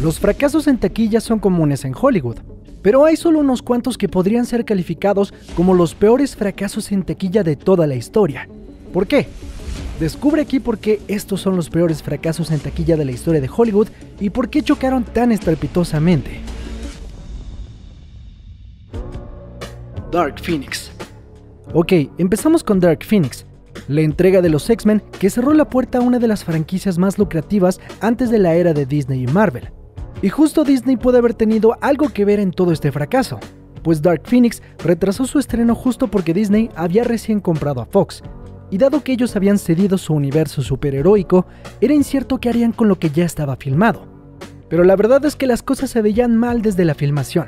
Los fracasos en taquilla son comunes en Hollywood, pero hay solo unos cuantos que podrían ser calificados como los peores fracasos en taquilla de toda la historia. ¿Por qué? Descubre aquí por qué estos son los peores fracasos en taquilla de la historia de Hollywood y por qué chocaron tan estrepitosamente. Dark Phoenix. Ok, empezamos con Dark Phoenix, la entrega de los X-Men que cerró la puerta a una de las franquicias más lucrativas antes de la era de Disney y Marvel. Y justo Disney puede haber tenido algo que ver en todo este fracaso, pues Dark Phoenix retrasó su estreno justo porque Disney había recién comprado a Fox, y dado que ellos habían cedido su universo superheroico, era incierto qué harían con lo que ya estaba filmado. Pero la verdad es que las cosas se veían mal desde la filmación,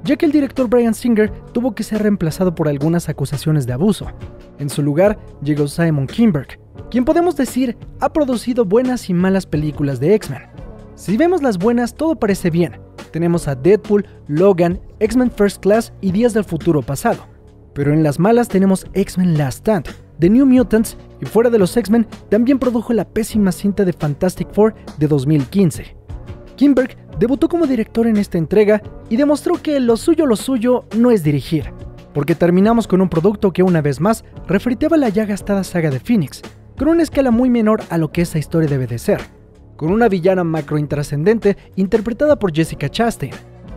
ya que el director Bryan Singer tuvo que ser reemplazado por algunas acusaciones de abuso. En su lugar llegó Simon Kinberg, quien podemos decir ha producido buenas y malas películas de X-Men. Si vemos las buenas, todo parece bien. Tenemos a Deadpool, Logan, X-Men First Class y Días del Futuro Pasado. Pero en las malas tenemos X-Men Last Stand, The New Mutants, y fuera de los X-Men también produjo la pésima cinta de Fantastic Four de 2015. Kinberg debutó como director en esta entrega y demostró que lo suyo no es dirigir, porque terminamos con un producto que una vez más refritaba la ya gastada saga de Phoenix, con una escala muy menor a lo que esa historia debe de ser, con una villana macro intrascendente interpretada por Jessica Chastain,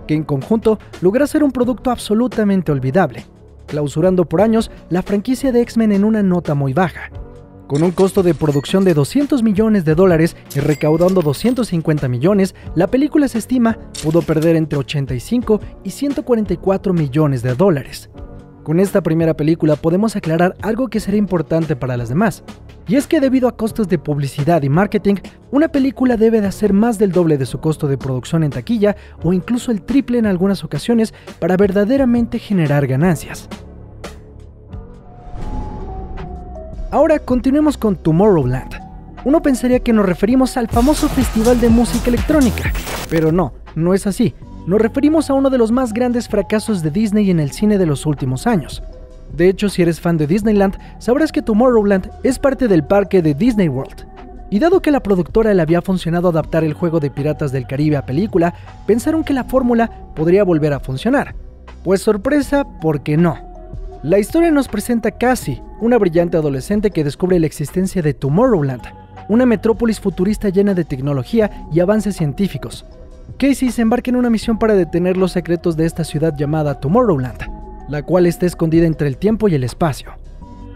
que en conjunto logra ser un producto absolutamente olvidable, clausurando por años la franquicia de X-Men en una nota muy baja. Con un costo de producción de $200 millones y recaudando 250 millones, la película se estima pudo perder entre 85 y 144 millones de dólares. Con esta primera película podemos aclarar algo que será importante para las demás, y es que debido a costos de publicidad y marketing, una película debe de hacer más del doble de su costo de producción en taquilla o incluso el triple en algunas ocasiones para verdaderamente generar ganancias. Ahora continuemos con Tomorrowland. Uno pensaría que nos referimos al famoso festival de música electrónica, pero no es así. Nos referimos a uno de los más grandes fracasos de Disney en el cine de los últimos años. De hecho, si eres fan de Disneyland, sabrás que Tomorrowland es parte del parque de Disney World. Y dado que a la productora le había funcionado adaptar el juego de Piratas del Caribe a película, pensaron que la fórmula podría volver a funcionar. Pues sorpresa, porque no. La historia nos presenta a Cassie, una brillante adolescente que descubre la existencia de Tomorrowland, una metrópolis futurista llena de tecnología y avances científicos. Casey se embarca en una misión para detener los secretos de esta ciudad llamada Tomorrowland, la cual está escondida entre el tiempo y el espacio.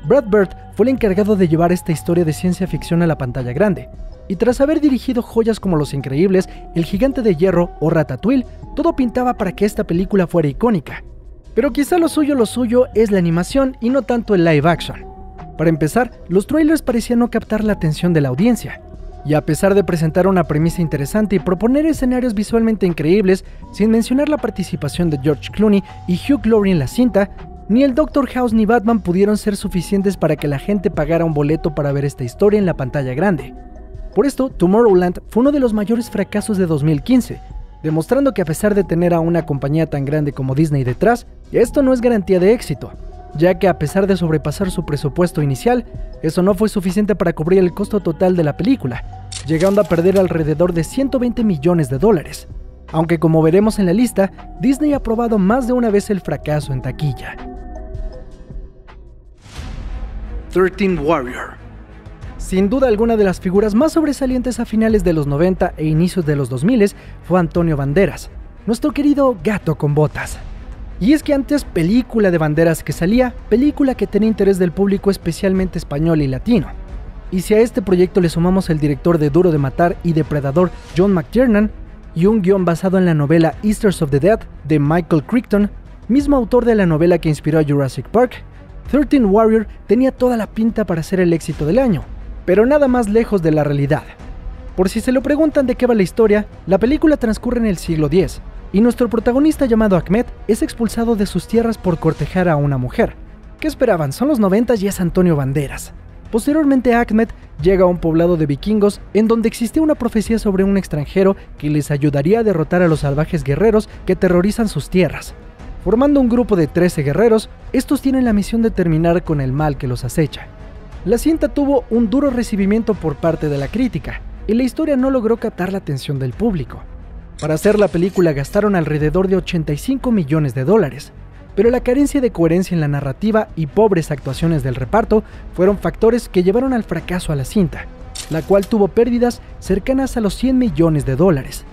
Brad Bird fue el encargado de llevar esta historia de ciencia ficción a la pantalla grande, y tras haber dirigido joyas como Los Increíbles, El Gigante de Hierro o Ratatouille, todo pintaba para que esta película fuera icónica. Pero quizá lo suyo es la animación y no tanto el live action. Para empezar, los trailers parecían no captar la atención de la audiencia, y a pesar de presentar una premisa interesante y proponer escenarios visualmente increíbles, sin mencionar la participación de George Clooney y Hugh Laurie en la cinta, ni el Dr. House ni Batman pudieron ser suficientes para que la gente pagara un boleto para ver esta historia en la pantalla grande. Por esto, Tomorrowland fue uno de los mayores fracasos de 2015, demostrando que a pesar de tener a una compañía tan grande como Disney detrás, esto no es garantía de éxito, ya que a pesar de sobrepasar su presupuesto inicial, eso no fue suficiente para cubrir el costo total de la película, llegando a perder alrededor de $120 millones. Aunque como veremos en la lista, Disney ha probado más de una vez el fracaso en taquilla. 13 Warrior. Sin duda alguna de las figuras más sobresalientes a finales de los 90 e inicios de los 2000 fue Antonio Banderas, nuestro querido gato con botas. Y es que antes película de Banderas que salía, película que tenía interés del público especialmente español y latino. Y si a este proyecto le sumamos el director de Duro de Matar y Depredador John McTiernan, y un guión basado en la novela Easters of the Dead de Michael Crichton, mismo autor de la novela que inspiró a Jurassic Park, 13 Warrior tenía toda la pinta para ser el éxito del año, pero nada más lejos de la realidad. Por si se lo preguntan de qué va la historia, la película transcurre en el siglo X, y nuestro protagonista llamado Ahmed es expulsado de sus tierras por cortejar a una mujer. ¿Qué esperaban? Son los 90 y es Antonio Banderas. Posteriormente Ahmed llega a un poblado de vikingos en donde existía una profecía sobre un extranjero que les ayudaría a derrotar a los salvajes guerreros que terrorizan sus tierras. Formando un grupo de 13 guerreros, estos tienen la misión de terminar con el mal que los acecha. La cinta tuvo un duro recibimiento por parte de la crítica, y la historia no logró captar la atención del público. Para hacer la película gastaron alrededor de 85 millones de dólares, pero la carencia de coherencia en la narrativa y pobres actuaciones del reparto fueron factores que llevaron al fracaso a la cinta, la cual tuvo pérdidas cercanas a los 100 millones de dólares.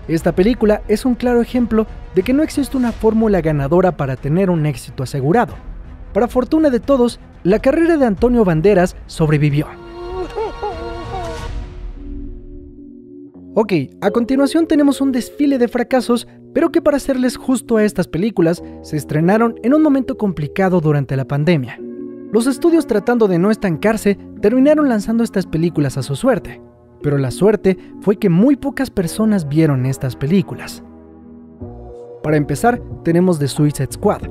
Esta película es un claro ejemplo de que no existe una fórmula ganadora para tener un éxito asegurado. Para fortuna de todos, la carrera de Antonio Banderas sobrevivió. Ok, a continuación tenemos un desfile de fracasos, pero que para serles justo a estas películas, se estrenaron en un momento complicado durante la pandemia. Los estudios, tratando de no estancarse, terminaron lanzando estas películas a su suerte, pero la suerte fue que muy pocas personas vieron estas películas. Para empezar, tenemos The Suicide Squad,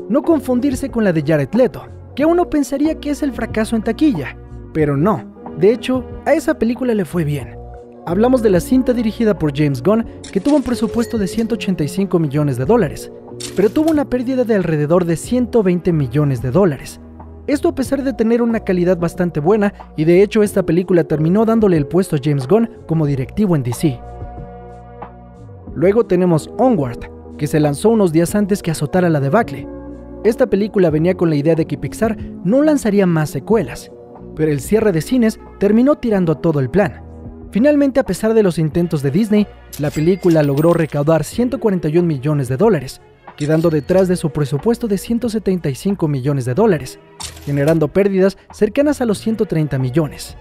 no confundirse con la de Jared Leto, que uno pensaría que es el fracaso en taquilla, pero no, de hecho, a esa película le fue bien. Hablamos de la cinta dirigida por James Gunn, que tuvo un presupuesto de 185 millones de dólares, pero tuvo una pérdida de alrededor de 120 millones de dólares. Esto a pesar de tener una calidad bastante buena, y de hecho esta película terminó dándole el puesto a James Gunn como directivo en DC. Luego tenemos Onward, que se lanzó unos días antes que azotara la debacle. Esta película venía con la idea de que Pixar no lanzaría más secuelas, pero el cierre de cines terminó tirando todo el plan. Finalmente, a pesar de los intentos de Disney, la película logró recaudar 141 millones de dólares, quedando detrás de su presupuesto de 175 millones de dólares, generando pérdidas cercanas a los 130 millones.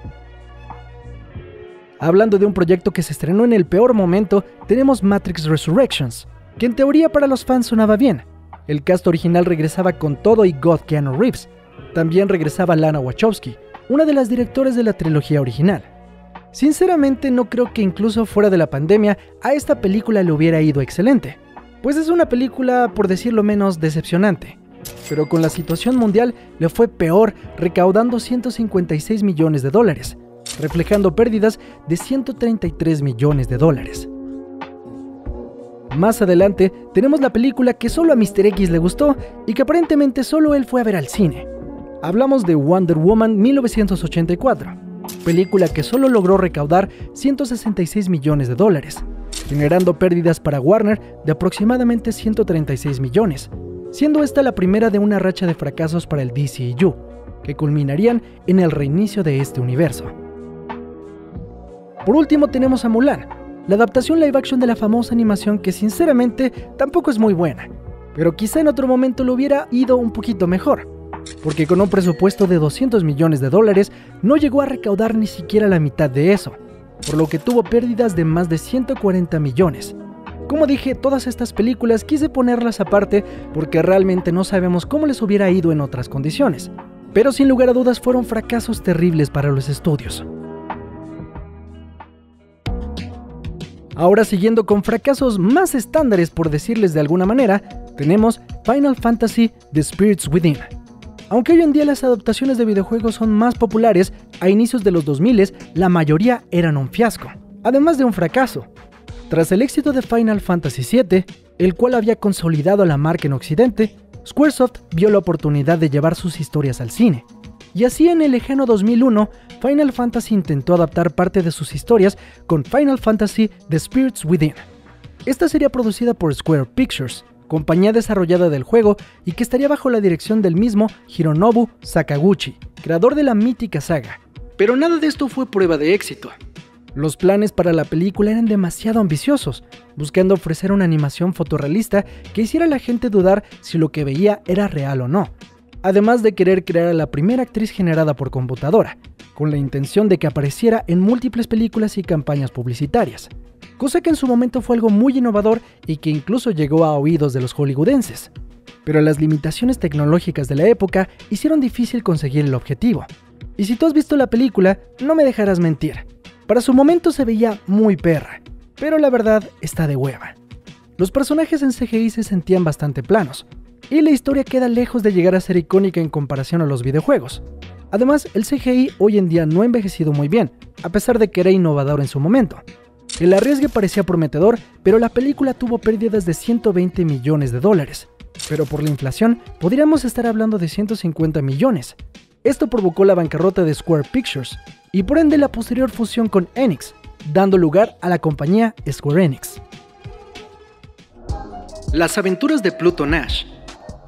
Hablando de un proyecto que se estrenó en el peor momento, tenemos Matrix Resurrections, que en teoría para los fans sonaba bien. El cast original regresaba con todo y God Keanu Reeves. También regresaba Lana Wachowski, una de las directoras de la trilogía original. Sinceramente no creo que incluso fuera de la pandemia a esta película le hubiera ido excelente, pues es una película, por decirlo menos, decepcionante. Pero con la situación mundial le fue peor, recaudando 156 millones de dólares, reflejando pérdidas de 133 millones de dólares. Más adelante tenemos la película que solo a Mr. X le gustó y que aparentemente solo él fue a ver al cine. Hablamos de Wonder Woman 1984. Película que solo logró recaudar 166 millones de dólares, generando pérdidas para Warner de aproximadamente 136 millones, siendo esta la primera de una racha de fracasos para el DCEU, que culminarían en el reinicio de este universo. Por último tenemos a Mulan, la adaptación live action de la famosa animación que sinceramente tampoco es muy buena, pero quizá en otro momento le hubiera ido un poquito mejor, porque con un presupuesto de 200 millones de dólares no llegó a recaudar ni siquiera la mitad de eso, por lo que tuvo pérdidas de más de 140 millones. Como dije, todas estas películas quise ponerlas aparte porque realmente no sabemos cómo les hubiera ido en otras condiciones, pero sin lugar a dudas fueron fracasos terribles para los estudios. Ahora, siguiendo con fracasos más estándares, por decirles de alguna manera, tenemos Final Fantasy: The Spirits Within. Aunque hoy en día las adaptaciones de videojuegos son más populares, a inicios de los 2000 la mayoría eran un fiasco, además de un fracaso. Tras el éxito de Final Fantasy VII, el cual había consolidado la marca en Occidente, Squaresoft vio la oportunidad de llevar sus historias al cine. Y así en el lejano 2001, Final Fantasy intentó adaptar parte de sus historias con Final Fantasy: The Spirits Within. Esta sería producida por Square Pictures, compañía desarrollada del juego y que estaría bajo la dirección del mismo Hironobu Sakaguchi, creador de la mítica saga. Pero nada de esto fue prueba de éxito. Los planes para la película eran demasiado ambiciosos, buscando ofrecer una animación fotorrealista que hiciera a la gente dudar si lo que veía era real o no, además de querer crear a la primera actriz generada por computadora, con la intención de que apareciera en múltiples películas y campañas publicitarias, cosa que en su momento fue algo muy innovador y que incluso llegó a oídos de los hollywoodenses. Pero las limitaciones tecnológicas de la época hicieron difícil conseguir el objetivo. Y si tú has visto la película, no me dejarás mentir. Para su momento se veía muy perra, pero la verdad está de hueva. Los personajes en CGI se sentían bastante planos, y la historia queda lejos de llegar a ser icónica en comparación a los videojuegos. Además, el CGI hoy en día no ha envejecido muy bien, a pesar de que era innovador en su momento. El arriesgue parecía prometedor, pero la película tuvo pérdidas de 120 millones de dólares. Pero por la inflación, podríamos estar hablando de 150 millones. Esto provocó la bancarrota de Square Pictures, y por ende la posterior fusión con Enix, dando lugar a la compañía Square Enix. Las aventuras de Pluto Nash.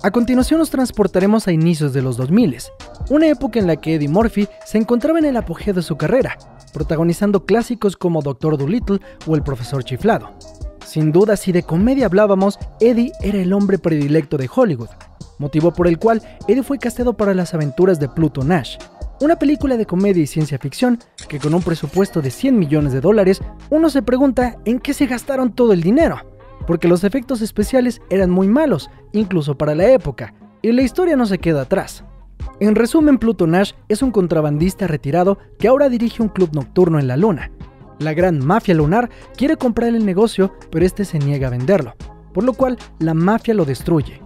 A continuación nos transportaremos a inicios de los 2000, una época en la que Eddie Murphy se encontraba en el apogeo de su carrera, protagonizando clásicos como Dr. Dolittle o El Profesor Chiflado. Sin duda, si de comedia hablábamos, Eddie era el hombre predilecto de Hollywood, motivo por el cual Eddie fue casteado para Las aventuras de Pluto Nash, una película de comedia y ciencia ficción que con un presupuesto de $100 millones, uno se pregunta en qué se gastaron todo el dinero, porque los efectos especiales eran muy malos, incluso para la época, y la historia no se queda atrás. En resumen, Pluto Nash es un contrabandista retirado que ahora dirige un club nocturno en la luna. La gran mafia lunar quiere comprar el negocio, pero este se niega a venderlo, por lo cual la mafia lo destruye.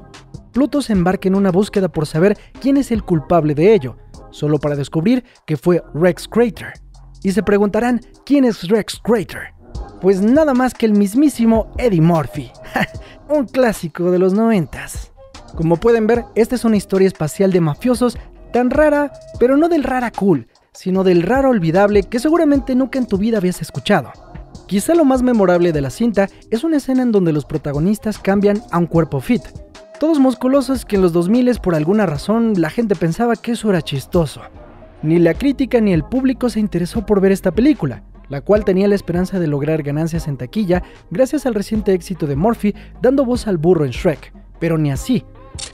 Pluto se embarca en una búsqueda por saber quién es el culpable de ello, solo para descubrir que fue Rex Crater. Y se preguntarán, ¿quién es Rex Crater? Pues nada más que el mismísimo Eddie Murphy, un clásico de los 90s. Como pueden ver, esta es una historia espacial de mafiosos tan rara, pero no del rara cool, sino del raro olvidable que seguramente nunca en tu vida habías escuchado. Quizá lo más memorable de la cinta es una escena en donde los protagonistas cambian a un cuerpo fit, todos musculosos, que en los 2000 por alguna razón la gente pensaba que eso era chistoso. Ni la crítica ni el público se interesó por ver esta película, la cual tenía la esperanza de lograr ganancias en taquilla gracias al reciente éxito de Murphy dando voz al burro en Shrek, pero ni así.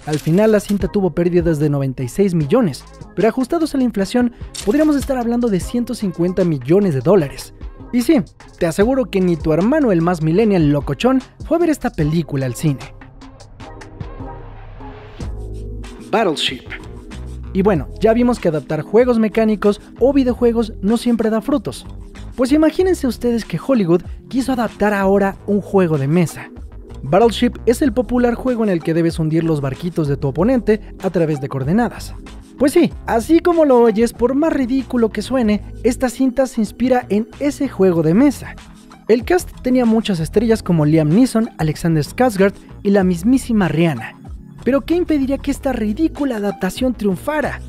Al final la cinta tuvo pérdidas de 96 millones, pero ajustados a la inflación podríamos estar hablando de $150 millones. Y sí, te aseguro que ni tu hermano el más millennial locochón fue a ver esta película al cine. Battleship. Y bueno, ya vimos que adaptar juegos mecánicos o videojuegos no siempre da frutos. Pues imagínense ustedes que Hollywood quiso adaptar ahora un juego de mesa. Battleship es el popular juego en el que debes hundir los barquitos de tu oponente a través de coordenadas. Pues sí, así como lo oyes, por más ridículo que suene, esta cinta se inspira en ese juego de mesa. El cast tenía muchas estrellas como Liam Neeson, Alexander Skarsgård y la mismísima Rihanna. ¿Pero qué impediría que esta ridícula adaptación triunfara?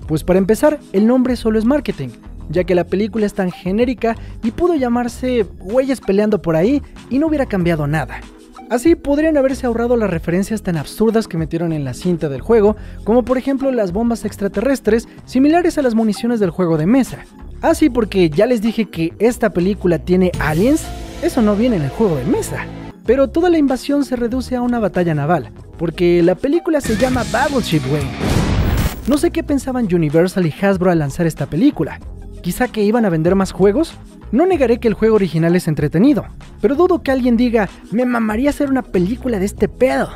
Pues para empezar, el nombre solo es marketing, ya que la película es tan genérica y pudo llamarse Güeyes peleando por ahí y no hubiera cambiado nada. Así podrían haberse ahorrado las referencias tan absurdas que metieron en la cinta del juego, como por ejemplo las bombas extraterrestres similares a las municiones del juego de mesa. Así porque ya les dije que esta película tiene aliens, eso no viene en el juego de mesa. Pero toda la invasión se reduce a una batalla naval, porque la película se llama Battleship, güey. No sé qué pensaban Universal y Hasbro al lanzar esta película. ¿Quizá que iban a vender más juegos? No negaré que el juego original es entretenido, pero dudo que alguien diga, me mamaría hacer una película de este pedo.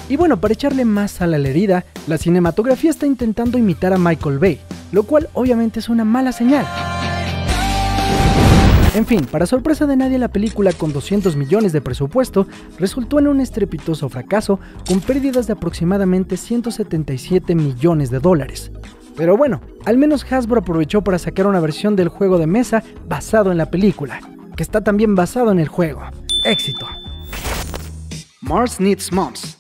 Y bueno, para echarle más sal a la herida, la cinematografía está intentando imitar a Michael Bay, lo cual obviamente es una mala señal. En fin, para sorpresa de nadie, la película con 200 millones de presupuesto resultó en un estrepitoso fracaso con pérdidas de aproximadamente $177 millones. Pero bueno, al menos Hasbro aprovechó para sacar una versión del juego de mesa basado en la película, que está también basado en el juego. ¡Éxito! Mars Needs Moms.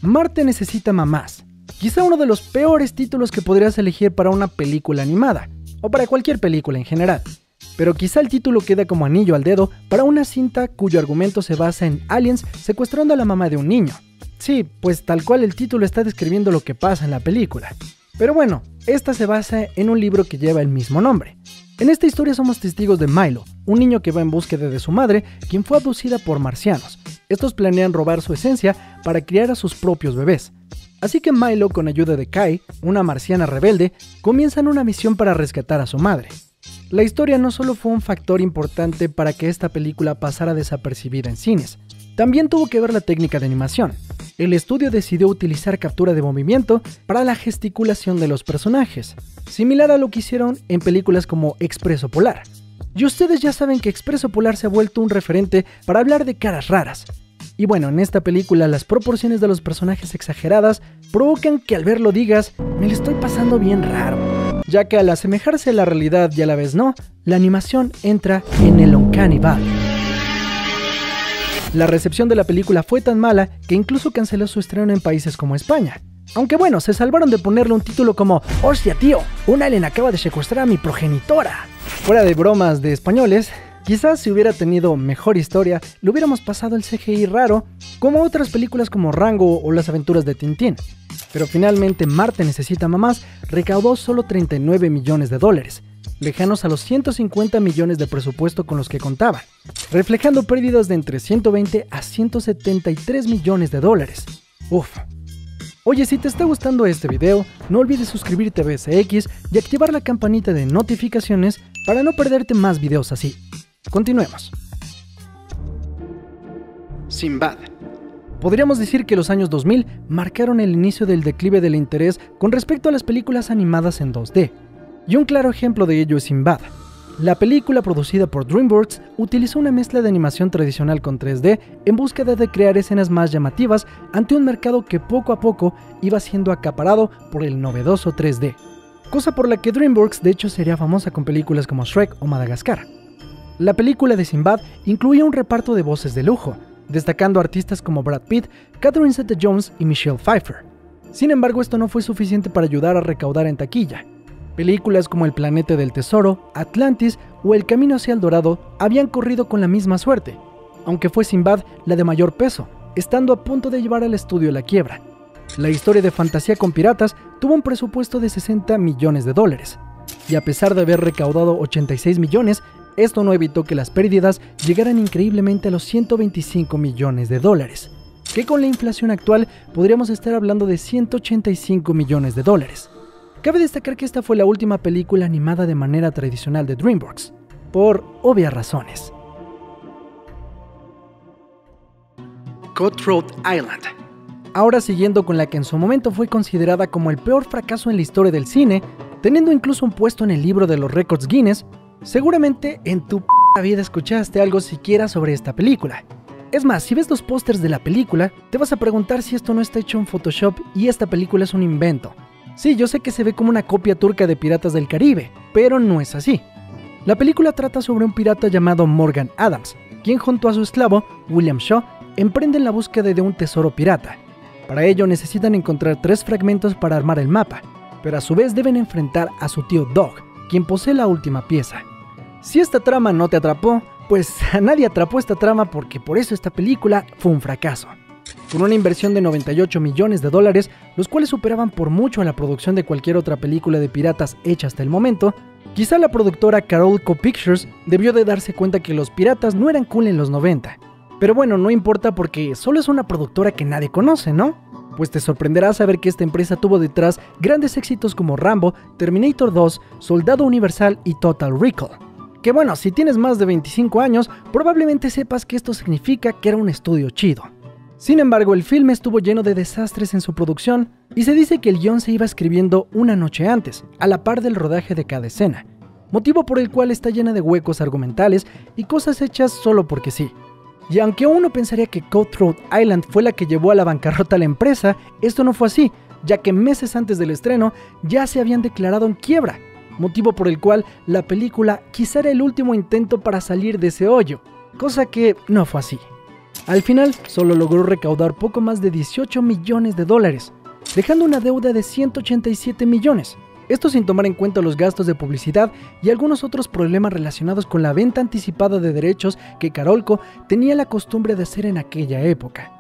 Marte necesita mamás. Quizá uno de los peores títulos que podrías elegir para una película animada, o para cualquier película en general. Pero quizá el título queda como anillo al dedo para una cinta cuyo argumento se basa en aliens secuestrando a la mamá de un niño. Sí, pues tal cual el título está describiendo lo que pasa en la película. Pero bueno, esta se basa en un libro que lleva el mismo nombre. En esta historia somos testigos de Milo, un niño que va en búsqueda de su madre, quien fue abducida por marcianos. Estos planean robar su esencia para criar a sus propios bebés. Así que Milo, con ayuda de Kai, una marciana rebelde, comienzan una misión para rescatar a su madre. La historia no solo fue un factor importante para que esta película pasara desapercibida en cines, también tuvo que ver la técnica de animación. El estudio decidió utilizar captura de movimiento para la gesticulación de los personajes, similar a lo que hicieron en películas como Expreso Polar. Y ustedes ya saben que Expreso Polar se ha vuelto un referente para hablar de caras raras. Y bueno, en esta película las proporciones de los personajes exageradas provocan que al verlo digas, me lo estoy pasando bien raro. Ya que al asemejarse a la realidad y a la vez no, la animación entra en el Uncanny Valley. La recepción de la película fue tan mala que incluso canceló su estreno en países como España. Aunque bueno, se salvaron de ponerle un título como ¡Hostia tío! Un alien acaba de secuestrar a mi progenitora. Fuera de bromas de españoles, Quizás si hubiera tenido mejor historia, le hubiéramos pasado el CGI raro, como otras películas como Rango o Las aventuras de Tintín. Pero finalmente Marte necesita mamás recaudó solo 39 millones de dólares, lejanos a los 150 millones de presupuesto con los que contaban, reflejando pérdidas de entre 120 a 173 millones de dólares. Uf. Oye, si te está gustando este video, no olvides suscribirte a BSX y activar la campanita de notificaciones para no perderte más videos así. Continuemos. Sinbad. Podríamos decir que los años 2000 marcaron el inicio del declive del interés con respecto a las películas animadas en 2D. Y un claro ejemplo de ello es Sinbad. La película producida por DreamWorks utilizó una mezcla de animación tradicional con 3D en búsqueda de crear escenas más llamativas ante un mercado que poco a poco iba siendo acaparado por el novedoso 3D. Cosa por la que DreamWorks de hecho sería famosa con películas como Shrek o Madagascar. La película de Sinbad incluía un reparto de voces de lujo, destacando artistas como Brad Pitt, Catherine Zeta-Jones y Michelle Pfeiffer. Sin embargo, esto no fue suficiente para ayudar a recaudar en taquilla. Películas como El planeta del tesoro, Atlantis o El camino hacia el dorado habían corrido con la misma suerte, aunque fue Sinbad la de mayor peso, estando a punto de llevar al estudio a la quiebra. La historia de fantasía con piratas tuvo un presupuesto de 60 millones de dólares, y a pesar de haber recaudado 86 millones, esto no evitó que las pérdidas llegaran increíblemente a los 125 millones de dólares, que con la inflación actual podríamos estar hablando de 185 millones de dólares. Cabe destacar que esta fue la última película animada de manera tradicional de DreamWorks, por obvias razones. Cutthroat Island. Ahora siguiendo con la que en su momento fue considerada como el peor fracaso en la historia del cine, teniendo incluso un puesto en el libro de los récords Guinness, seguramente en tu vida escuchaste algo siquiera sobre esta película. Es más, si ves los pósters de la película, te vas a preguntar si esto no está hecho en Photoshop y esta película es un invento. Sí, yo sé que se ve como una copia turca de Piratas del Caribe, pero no es así. La película trata sobre un pirata llamado Morgan Adams, quien junto a su esclavo, William Shaw, emprenden la búsqueda de un tesoro pirata. Para ello necesitan encontrar 3 fragmentos para armar el mapa, pero a su vez deben enfrentar a su tío Dog, quien posee la última pieza. Si esta trama no te atrapó, pues a nadie atrapó esta trama porque por eso esta película fue un fracaso. Con una inversión de 98 millones de dólares, los cuales superaban por mucho a la producción de cualquier otra película de piratas hecha hasta el momento, quizá la productora Carolco Pictures debió de darse cuenta que los piratas no eran cool en los 90. Pero bueno, no importa porque solo es una productora que nadie conoce, ¿no? Pues te sorprenderá saber que esta empresa tuvo detrás grandes éxitos como Rambo, Terminator 2, Soldado Universal y Total Recall. Que bueno, si tienes más de 25 años, probablemente sepas que esto significa que era un estudio chido. Sin embargo, el filme estuvo lleno de desastres en su producción y se dice que el guión se iba escribiendo una noche antes, a la par del rodaje de cada escena, motivo por el cual está llena de huecos argumentales y cosas hechas solo porque sí. Y aunque uno pensaría que Cutthroat Island fue la que llevó a la bancarrota a la empresa, esto no fue así, ya que meses antes del estreno ya se habían declarado en quiebra, motivo por el cual la película quizá era el último intento para salir de ese hoyo, cosa que no fue así. Al final, solo logró recaudar poco más de 18 millones de dólares, dejando una deuda de 187 millones. Esto sin tomar en cuenta los gastos de publicidad y algunos otros problemas relacionados con la venta anticipada de derechos que Carolco tenía la costumbre de hacer en aquella época.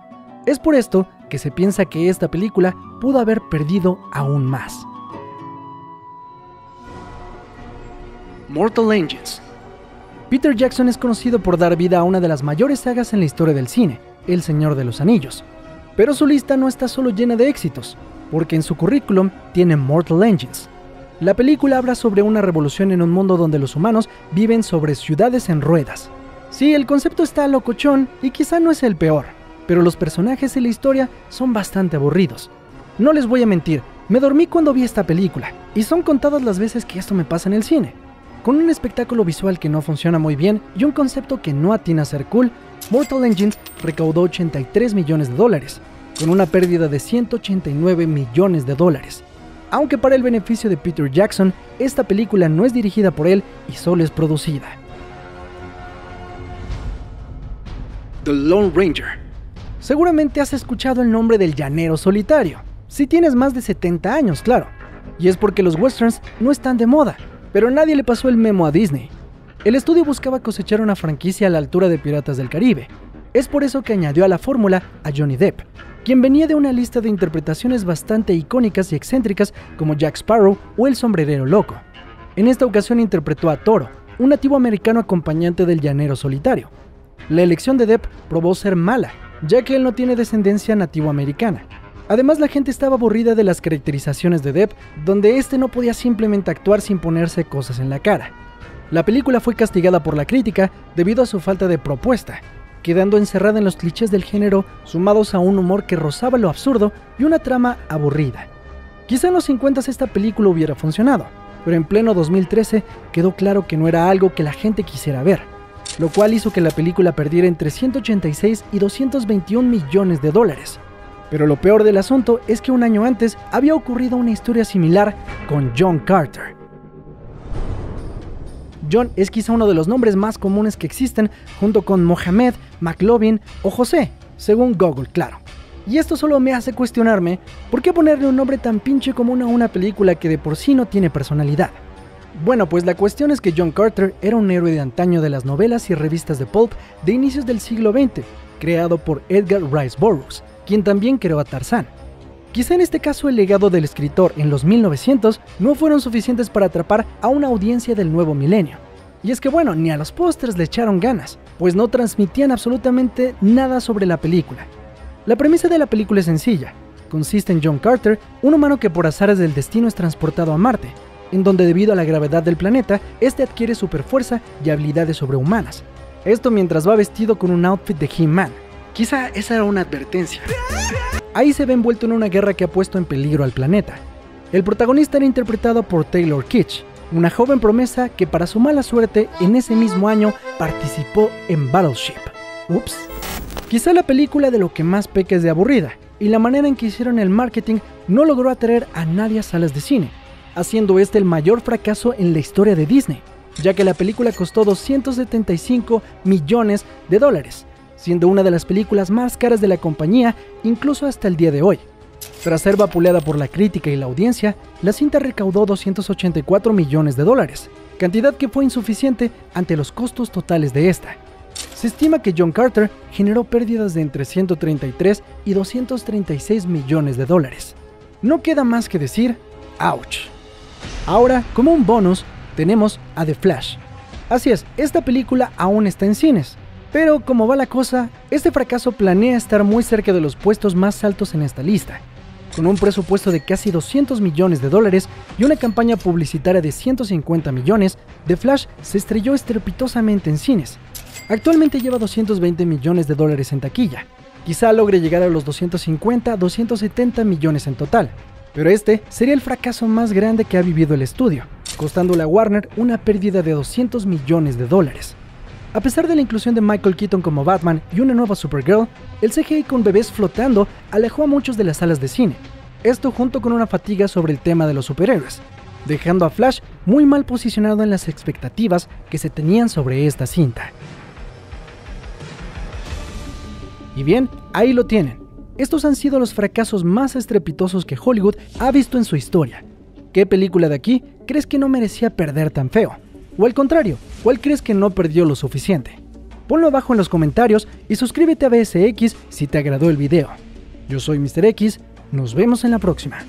Es por esto que se piensa que esta película pudo haber perdido aún más. Mortal Engines. Peter Jackson es conocido por dar vida a una de las mayores sagas en la historia del cine, El Señor de los Anillos. Pero su lista no está solo llena de éxitos, porque en su currículum tiene Mortal Engines. La película habla sobre una revolución en un mundo donde los humanos viven sobre ciudades en ruedas. Sí, el concepto está locochón y quizá no es el peor, pero los personajes y la historia son bastante aburridos. No les voy a mentir, me dormí cuando vi esta película, y son contadas las veces que esto me pasa en el cine. Con un espectáculo visual que no funciona muy bien y un concepto que no atina a ser cool, Mortal Engines recaudó 83 millones de dólares, con una pérdida de 189 millones de dólares. Aunque para el beneficio de Peter Jackson, esta película no es dirigida por él y solo es producida. The Lone Ranger. Seguramente has escuchado el nombre del llanero solitario, si tienes más de 70 años, claro. Y es porque los westerns no están de moda, pero nadie le pasó el memo a Disney. El estudio buscaba cosechar una franquicia a la altura de Piratas del Caribe. Es por eso que añadió a la fórmula a Johnny Depp, quien venía de una lista de interpretaciones bastante icónicas y excéntricas como Jack Sparrow o El Sombrerero Loco. En esta ocasión interpretó a Toro, un nativo americano acompañante del llanero solitario. La elección de Depp probó ser mala, ya que él no tiene descendencia nativoamericana. Además, la gente estaba aburrida de las caracterizaciones de Depp, donde este no podía simplemente actuar sin ponerse cosas en la cara. La película fue castigada por la crítica debido a su falta de propuesta, quedando encerrada en los clichés del género, sumados a un humor que rozaba lo absurdo y una trama aburrida. Quizá en los 50 esta película hubiera funcionado, pero en pleno 2013 quedó claro que no era algo que la gente quisiera ver, lo cual hizo que la película perdiera entre 186 y 221 millones de dólares. Pero lo peor del asunto es que un año antes había ocurrido una historia similar con John Carter. John es quizá uno de los nombres más comunes que existen, junto con Mohamed, McLovin o José, según Google, claro. Y esto solo me hace cuestionarme por qué ponerle un nombre tan pinche común a una película que de por sí no tiene personalidad. Bueno, pues la cuestión es que John Carter era un héroe de antaño de las novelas y revistas de pulp de inicios del siglo XX, creado por Edgar Rice Burroughs, quien también creó a Tarzán. Quizá en este caso el legado del escritor en los 1900 no fueron suficientes para atrapar a una audiencia del nuevo milenio. Y es que bueno, ni a los pósters le echaron ganas, pues no transmitían absolutamente nada sobre la película. La premisa de la película es sencilla. Consiste en John Carter, un humano que por azares del destino es transportado a Marte, en donde debido a la gravedad del planeta, este adquiere superfuerza y habilidades sobrehumanas. Esto mientras va vestido con un outfit de He-Man. Quizá esa era una advertencia. Ahí se ve envuelto en una guerra que ha puesto en peligro al planeta. El protagonista era interpretado por Taylor Kitsch, una joven promesa que para su mala suerte en ese mismo año participó en Battleship. Ups. Quizá la película de lo que más peca es de aburrida, y la manera en que hicieron el marketing no logró atraer a nadie a salas de cine, haciendo este el mayor fracaso en la historia de Disney, ya que la película costó 275 millones de dólares, siendo una de las películas más caras de la compañía incluso hasta el día de hoy. Tras ser vapuleada por la crítica y la audiencia, la cinta recaudó 284 millones de dólares, cantidad que fue insuficiente ante los costos totales de esta. Se estima que John Carter generó pérdidas de entre 133 y 236 millones de dólares. No queda más que decir, ¡ouch! Ahora, como un bonus, tenemos a The Flash. Así es, esta película aún está en cines, pero como va la cosa, este fracaso planea estar muy cerca de los puestos más altos en esta lista. Con un presupuesto de casi 200 millones de dólares y una campaña publicitaria de 150 millones, The Flash se estrelló estrepitosamente en cines. Actualmente lleva 220 millones de dólares en taquilla. Quizá logre llegar a los 250-270 millones en total, pero este sería el fracaso más grande que ha vivido el estudio, costándole a Warner una pérdida de 200 millones de dólares. A pesar de la inclusión de Michael Keaton como Batman y una nueva Supergirl, el CGI con bebés flotando alejó a muchos de las salas de cine. Esto junto con una fatiga sobre el tema de los superhéroes, dejando a Flash muy mal posicionado en las expectativas que se tenían sobre esta cinta. Y bien, ahí lo tienen. Estos han sido los fracasos más estrepitosos que Hollywood ha visto en su historia. ¿Qué película de aquí crees que no merecía perder tan feo? O al contrario, ¿cuál crees que no perdió lo suficiente? Ponlo abajo en los comentarios y suscríbete a BSX si te agradó el video. Yo soy Mr. X, nos vemos en la próxima.